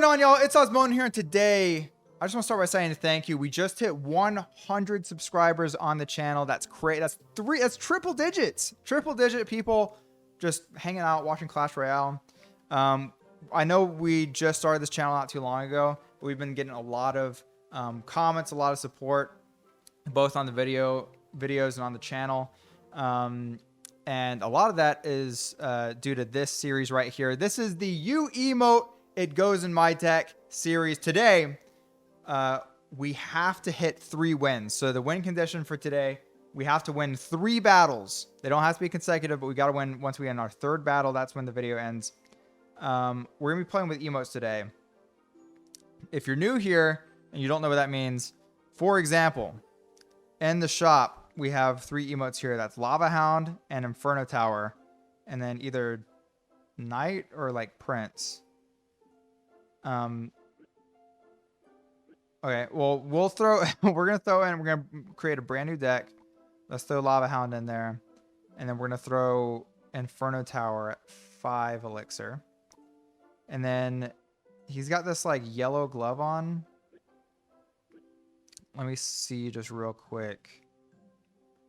going on, y'all? It's Osmoden here, and today I just want to start by saying thank you. We just hit 100 subscribers on the channel. That's great. That's triple digits. Triple digit people just hanging out, watching Clash Royale. I know we just started this channel not too long ago, but we've been getting a lot of comments, a lot of support, both on the videos and on the channel. And a lot of that is due to this series right here. This is the You Emote It Goes in My Deck series. Today, we have to hit 3 wins. So the win condition for today, we have to win 3 battles. They don't have to be consecutive, but we got to win once we end our 3rd battle. That's when the video ends. We're going to be playing with emotes today. If you're new here and you don't know what that means, for example, in the shop, we have 3 emotes here. That's Lava Hound and Inferno Tower. And then either Knight or like Prince. Okay, well, we're going to create a brand new deck. Let's throw Lava Hound in there. And then we're going to throw Inferno Tower at 5 elixir. And then he's got this like yellow glove on. Let me see just real quick.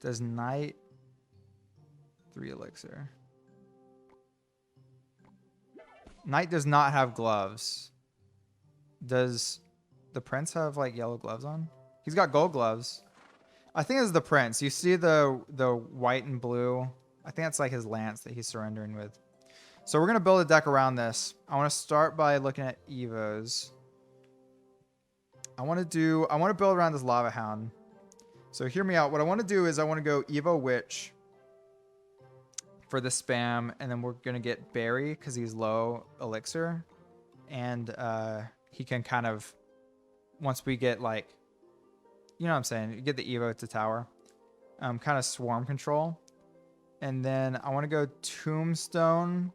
Does Knight 3 elixir? Knight does not have gloves. Does the Prince have like yellow gloves on? He's got gold gloves. I think it's the Prince. You see the white and blue? I think that's like his lance that he's surrendering with. So we're going to build a deck around this. I want to start by looking at Evos. I want to build around this Lava Hound. So hear me out. What I want to do is I want to go Evo Witch for the spam, and then we're going to get Barry because he's low elixir. And he can kind of, once we get like, you know what I'm saying, you get the Evo to tower, kind of swarm control. And then I want to go Tombstone.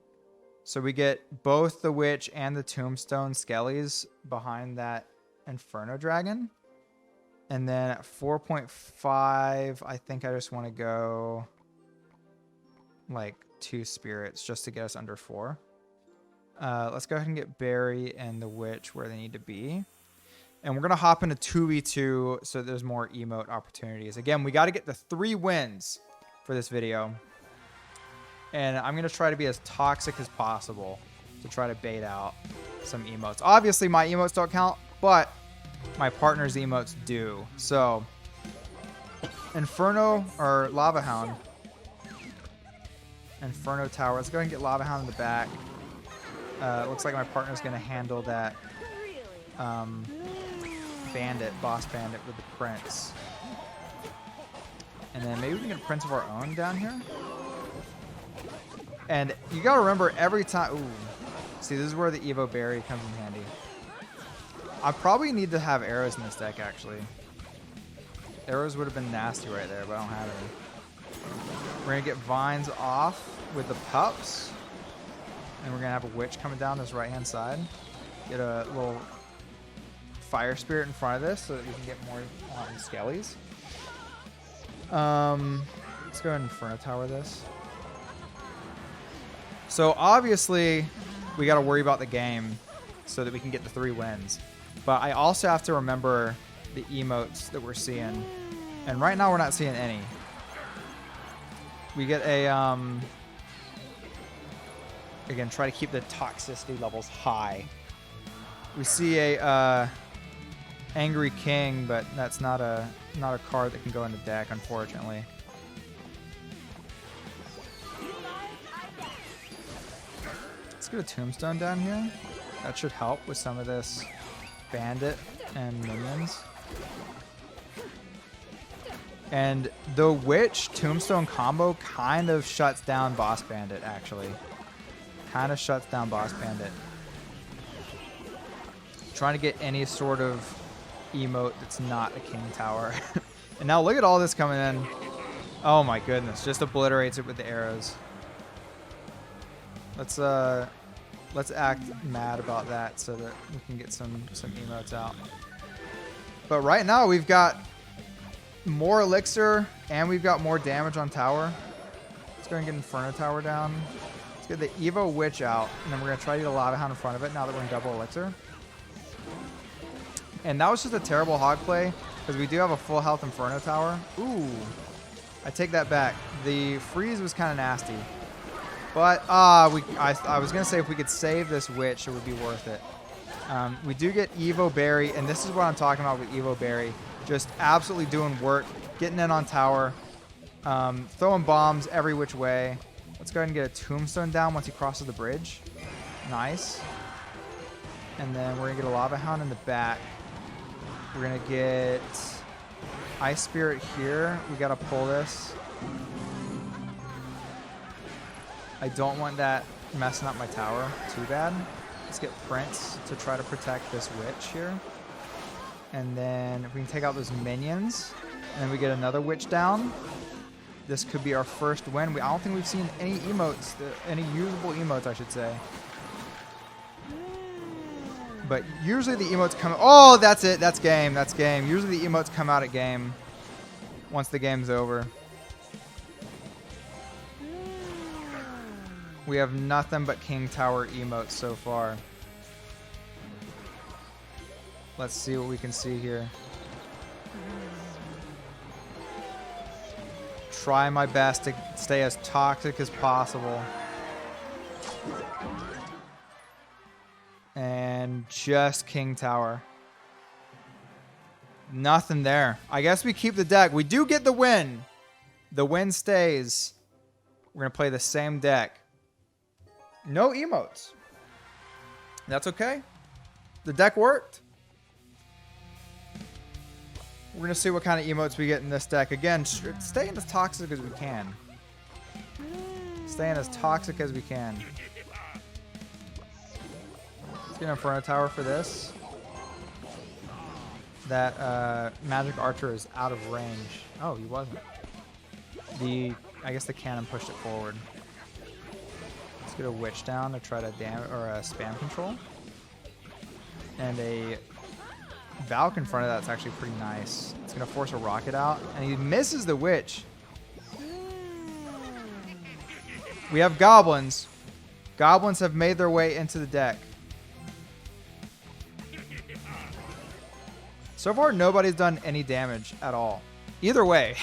So we get both the Witch and the Tombstone Skellies behind that Inferno Dragon. And then at 4.5, I think I just want to go like 2 spirits just to get us under 4. Let's go ahead and get Barry and the Witch where they need to be. And we're going to hop into 2v2 so there's more emote opportunities. Again, we got to get the 3 wins for this video. And I'm going to try to be as toxic as possible to try to bait out some emotes. Obviously, my emotes don't count, but my partner's emotes do. So, Inferno or Lava Hound. Inferno Tower. Let's go ahead and get Lava Hound in the back. Looks like my partner's going to handle that boss bandit with the Prince. And then maybe we can get a Prince of our own down here. And you got to remember every time... Ooh. See, this is where the Evo Berry comes in handy. I probably need to have arrows in this deck, actually. Arrows would have been nasty right there, but I don't have any. We're going to get Vines off with the pups. And we're going to have a Witch coming down this right-hand side. Get a little Fire Spirit in front of this so that we can get more Skellies. Let's go ahead and Inferno Tower this. So obviously, we got to worry about the game so that we can get the 3 wins. But I also have to remember the emotes that we're seeing. And right now, we're not seeing any. We get a... Again, try to keep the toxicity levels high. We see a Angry King, but that's not a card that can go in the deck, unfortunately. Let's get a Tombstone down here. That should help with some of this bandit and minions. And the Witch Tombstone combo kind of shuts down Boss Bandit, actually. Kind of shuts down Boss Bandit. Trying to get any sort of emote that's not a King Tower. And now look at all this coming in. Oh my goodness, just obliterates it with the arrows. Let's act mad about that so that we can get some emotes out. But right now we've got more elixir and we've got more damage on tower. Let's go and get Inferno Tower down. Let's get the Evo Witch out, and then we're going to try to get a Lava Hound in front of it now that we're in double elixir. And that was just a terrible hog play, because we do have a full health Inferno Tower. Ooh. I take that back. The freeze was kind of nasty. But I was going to say if we could save this Witch, it would be worth it. We do get Evo Berry, and this is what I'm talking about with Evo Berry. Just absolutely doing work, getting in on tower, throwing bombs every which way. Let's go ahead and get a Tombstone down once he crosses the bridge. Nice. And then we're going to get a Lava Hound in the back. We're going to get Ice Spirit here. We got to pull this. I don't want that messing up my tower too bad. Let's get Prince to try to protect this Witch here. And then if we can take out those minions, and then we get another Witch down, this could be our first win. I don't think we've seen any emotes, any usable emotes, I should say. But usually the emotes come... Oh, that's it. That's game. That's game. Usually the emotes come out at game once the game's over. We have nothing but King Tower emotes so far. Let's see what we can see here. Try my best to stay as toxic as possible. And just King Tower. Nothing there. I guess we keep the deck. We do get the win. The win stays. We're going to play the same deck. No emotes. That's okay. The deck worked. We're going to see what kind of emotes we get in this deck. Again, staying as toxic as we can. Staying as toxic as we can. Let's get an Inferno Tower for this. That Magic Archer is out of range. Oh, he wasn't. I guess the cannon pushed it forward. Let's get a Witch down to try to spam control. And a Valk in front of that's actually pretty nice. It's going to force a rocket out. And he misses the Witch. We have Goblins. Goblins have made their way into the deck. So far, nobody's done any damage at all. Either way,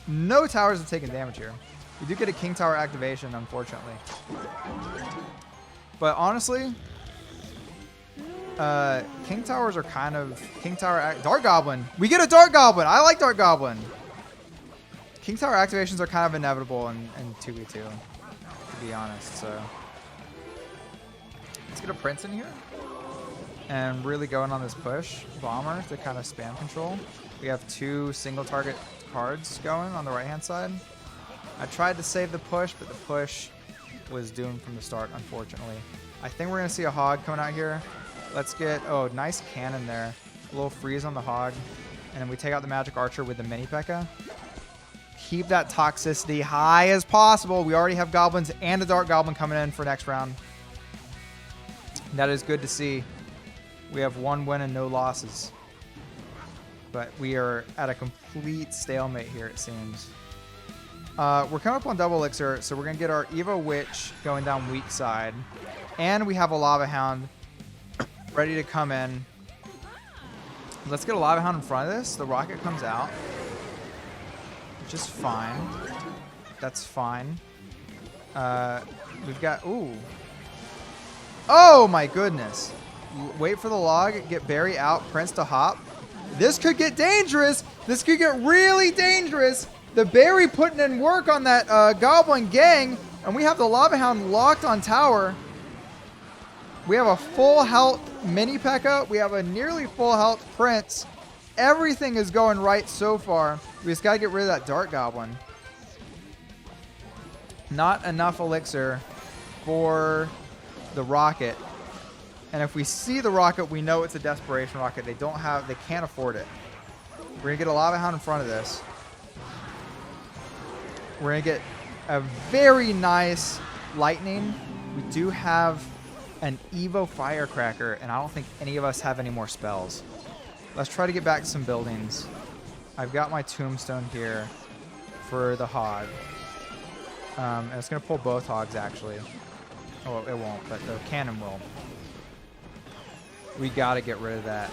no towers have taken damage here. We do get a King Tower activation, unfortunately. But honestly, King Towers are kind of... Dark Goblin. We get a Dark Goblin. I like Dark Goblin. King Tower activations are kind of inevitable in 2v2, to be honest. So let's get a Prince in here. And really going on this push. Bomber to kind of spam control. We have 2 single target cards going on the right hand side. I tried to save the push, but the push was doomed from the start, unfortunately. I think we're going to see a Hog coming out here. Let's get... Oh, nice cannon there. A little freeze on the Hog. And then we take out the Magic Archer with the Mini P.E.K.K.A. Keep that toxicity high as possible. We already have Goblins and a Dark Goblin coming in for next round. That is good to see. We have 1 win and no losses. But we are at a complete stalemate here, it seems. We're coming up on double elixir, so we're going to get our Evo Witch going down weak side. And we have a Lava Hound ready to come in. Let's get a Lava Hound in front of this. The rocket comes out. Which is fine. That's fine. We've got... Ooh. Oh, my goodness. Wait for the log. Get Barry out. Prince to hop. This could get dangerous. This could get really dangerous. The Barry putting in work on that Goblin gang. And we have the Lava Hound locked on tower. We have a full health Mini P.E.K.K.A. We have a nearly full health Prince. Everything is going right so far. We just got to get rid of that Dark Goblin. Not enough elixir for the rocket. And if we see the rocket, we know it's a desperation rocket. They can't afford it. We're going to get a Lava Hound in front of this. We're going to get a very nice lightning. We do have an Evo Firecracker, and I don't think any of us have any more spells. Let's try to get back to some buildings. I've got my Tombstone here for the Hog. And it's going to pull both hogs, actually. Oh, it won't, but the cannon will. We got to get rid of that.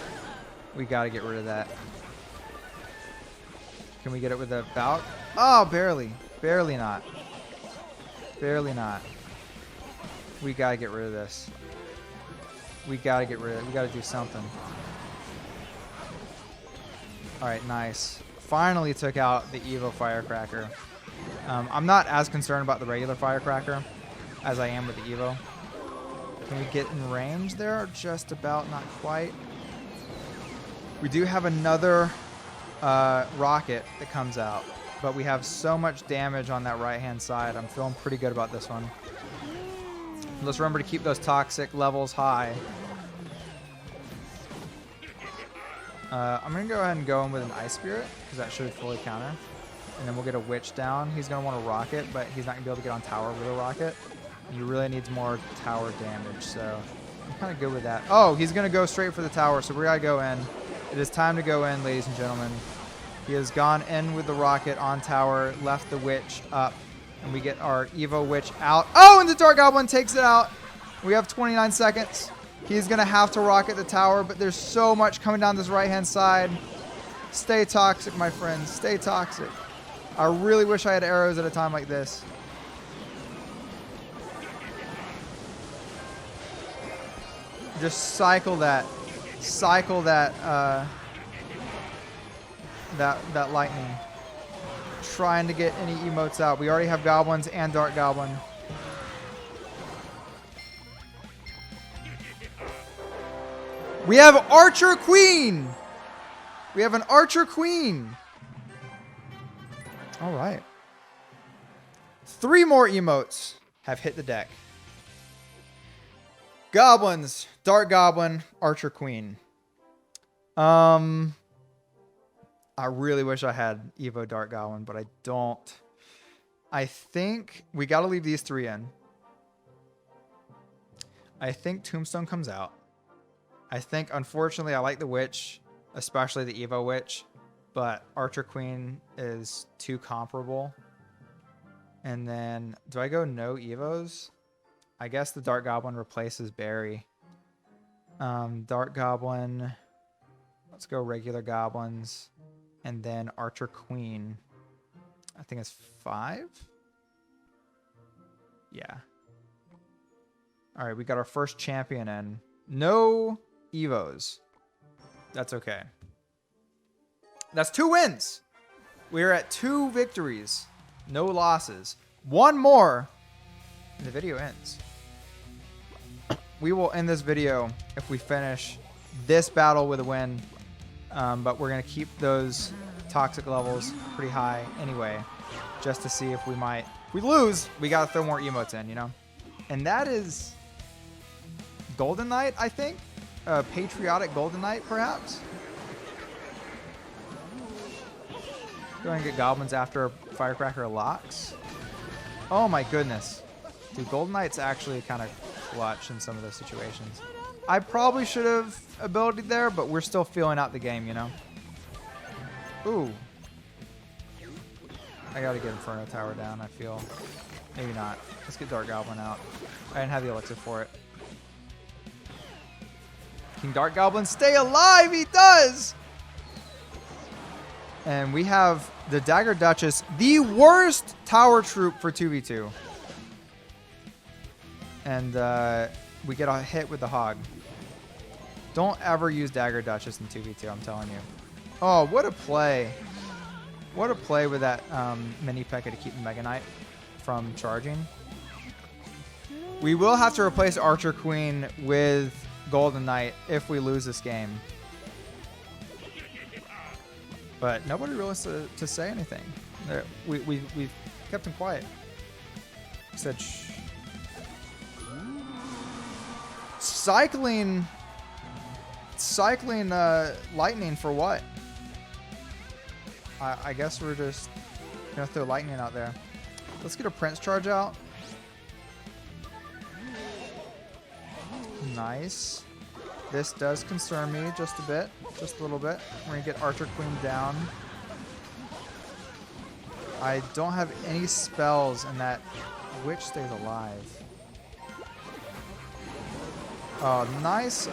We got to get rid of that. Can we get it with a bout? Oh, barely. Barely not. Barely not. We got to get rid of this. We got to get rid of it. We got to do something. All right, nice. Finally took out the Evo Firecracker. I'm not as concerned about the regular Firecracker as I am with the Evo. Can we get in range there? Just about, not quite. We do have another rocket that comes out, but we have so much damage on that right-hand side. I'm feeling pretty good about this one. Let's remember to keep those toxic levels high. I'm going to go ahead and go in with an Ice Spirit, because that should fully counter. And then we'll get a Witch down. He's going to want a rocket, but he's not going to be able to get on tower with a rocket. He really needs more tower damage, so I'm kind of good with that. Oh, he's going to go straight for the tower, so we got to go in. It is time to go in, ladies and gentlemen. He has gone in with the rocket on tower, left the Witch up, and we get our Evo Witch out. Oh, and the Dark Goblin takes it out. We have 29 seconds. He's going to have to rocket the tower, but there's so much coming down this right-hand side. Stay toxic, my friends. Stay toxic. I really wish I had arrows at a time like this. Just cycle that. Cycle that, that lightning. Trying to get any emotes out. We already have goblins and Dark Goblin. We have Archer Queen. We have an Archer Queen. All right. 3 more emotes have hit the deck. Goblins, Dark Goblin, Archer Queen. I really wish I had Evo Dark Goblin, but I don't. I think we got to leave these 3 in. I think Tombstone comes out. I think, unfortunately, I like the Witch, especially the Evo Witch, but Archer Queen is too comparable. And then, do I go no Evos? I guess the Dark Goblin replaces Barry. Dark Goblin. Let's go regular Goblins. And then Archer Queen. I think it's 5? Yeah. All right, we got our first champion in. No Evos. That's okay. That's 2 wins. We're at 2 victories. No losses. 1 more. And the video ends. We will end this video if we finish this battle with a win. But we're going to keep those toxic levels pretty high anyway. Just to see if we might... If we lose, we got to throw more emotes in, you know? And that is... Golden Knight, I think? Patriotic Golden Knight, perhaps? Go ahead and get goblins after Firecracker locks. Oh my goodness. Dude, Golden Knight's actually kind of clutch in some of those situations. I probably should have ability there, but we're still feeling out the game, you know? Ooh. I gotta get Inferno Tower down, I feel. Maybe not. Let's get Dark Goblin out. I didn't have the elixir for it. King Dark Goblin stay alive? He does! And we have the Dagger Duchess, the worst tower troop for 2v2. And we get a hit with the Hog. Don't ever use Dagger Duchess in 2v2, I'm telling you. Oh, what a play. What a play with that mini P.E.K.K.A to keep the Mega Knight from charging. We will have to replace Archer Queen with Golden Knight if we lose this game. But nobody really wants to say anything. We've kept him quiet. He said, shh. Cycling lightning for what? I guess we're just gonna throw lightning out there. Let's get a Prince charge out. Nice. This does concern me just a bit, just a little bit. We're gonna get Archer Queen down. I don't have any spells, and that witch stays alive. Oh, nice,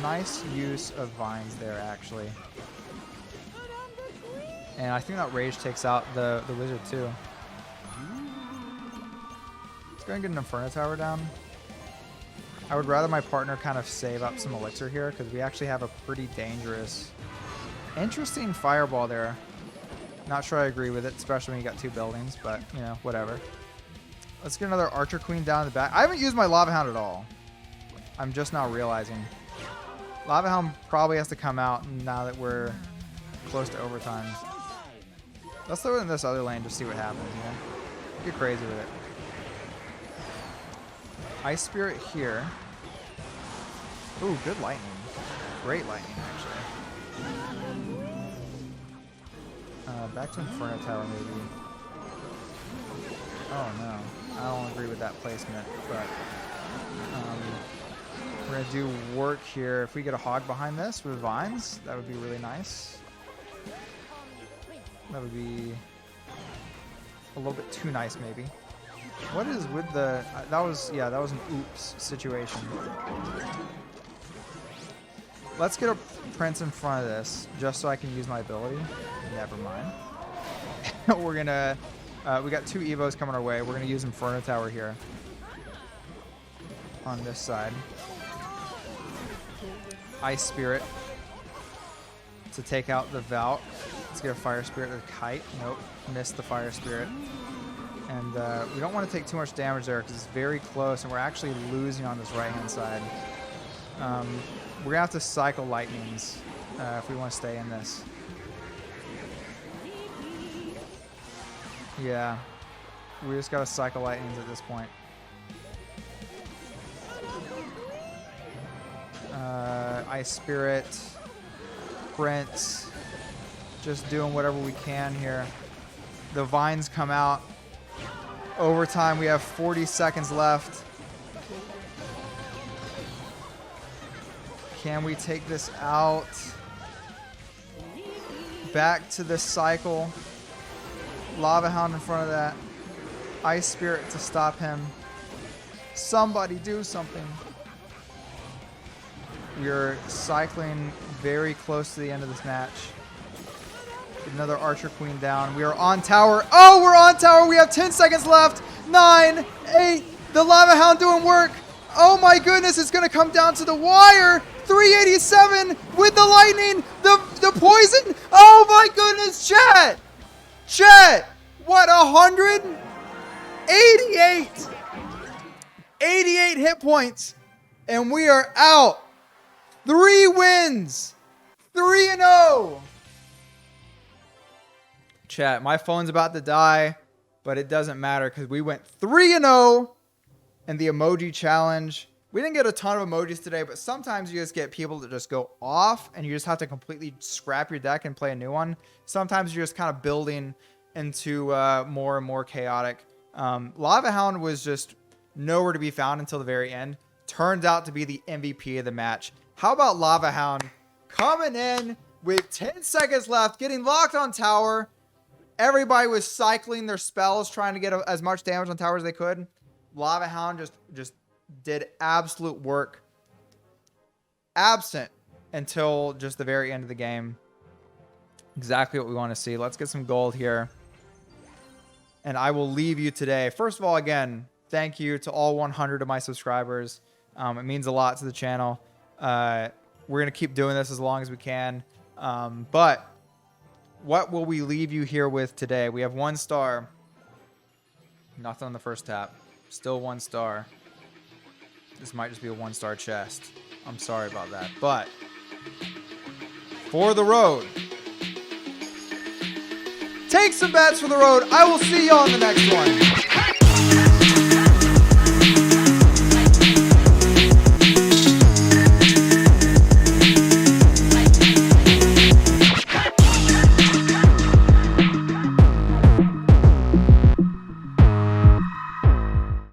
nice use of vines there, actually. And I think that rage takes out the wizard, too. Let's go and get an Inferno Tower down. I would rather my partner kind of save up some elixir here, because we actually have a pretty dangerous... Interesting fireball there. Not sure I agree with it, especially when you got 2 buildings, but, you know, whatever. Let's get another Archer Queen down in the back. I haven't used my Lava Hound at all. I'm just now realizing. Lava Hound probably has to come out now that we're close to overtime. Let's throw it in this other lane to see what happens, you know? Get crazy with it. Ice Spirit here. Ooh, good lightning. Great lightning, actually. Back to Inferno Tower, maybe. Oh, no. I don't agree with that placement, but... we're going to do work here. If we get a hog behind this with vines, that would be really nice. That would be a little bit too nice, maybe. What is with the... that was an oops situation. Let's get a prince in front of this, just so I can use my ability. Never mind. We're going to... we got 2 Evos coming our way. We're going to use Inferno Tower here. On this side. Ice Spirit. To take out the Valk. Let's get a Fire Spirit with Kite. Nope. Missed the Fire Spirit. And we don't want to take too much damage there because it's very close and we're actually losing on this right-hand side. We're going to have to cycle lightnings if we want to stay in this. Yeah. We just got to cycle lightnings at this point. Ice Spirit. Prince. Just doing whatever we can here. The vines come out. Overtime, we have 40 seconds left. Can we take this out? Back to the cycle. Lava Hound in front of that. Ice Spirit to stop him. Somebody do something. We're cycling very close to the end of this match. Another Archer Queen down. We are on tower. Oh, we're on tower. We have 10 seconds left. 9, 8. The Lava Hound doing work. Oh my goodness, it's going to come down to the wire. 387 with the lightning. The poison. Oh my goodness, chat. Chat. What, 188? 88 hit points. And we are out. 3 wins. 3-0. Chat, my phone's about to die, but it doesn't matter because we went 3-0 in the emoji challenge. We didn't get a ton of emojis today, but sometimes you just get people that just go off and you just have to completely scrap your deck and play a new one. Sometimes you're just kind of building into more and more chaotic. Lava Hound was just nowhere to be found until the very end. Turned out to be the MVP of the match. How about Lava Hound coming in with 10 seconds left, getting locked on tower. Everybody was cycling their spells, trying to get as much damage on tower as they could. Lava Hound just did absolute work. Absent until just the very end of the game. Exactly what we want to see. Let's get some gold here. And I will leave you today. First of all, again, thank you to all 100 of my subscribers. It means a lot to the channel. We're going to keep doing this as long as we can. But what will we leave you here with today? We have 1 star. Nothing on the first tap. Still 1 star. This might just be a 1-star chest. I'm sorry about that. But for the road. Take some bets for the road. I will see you on the next one.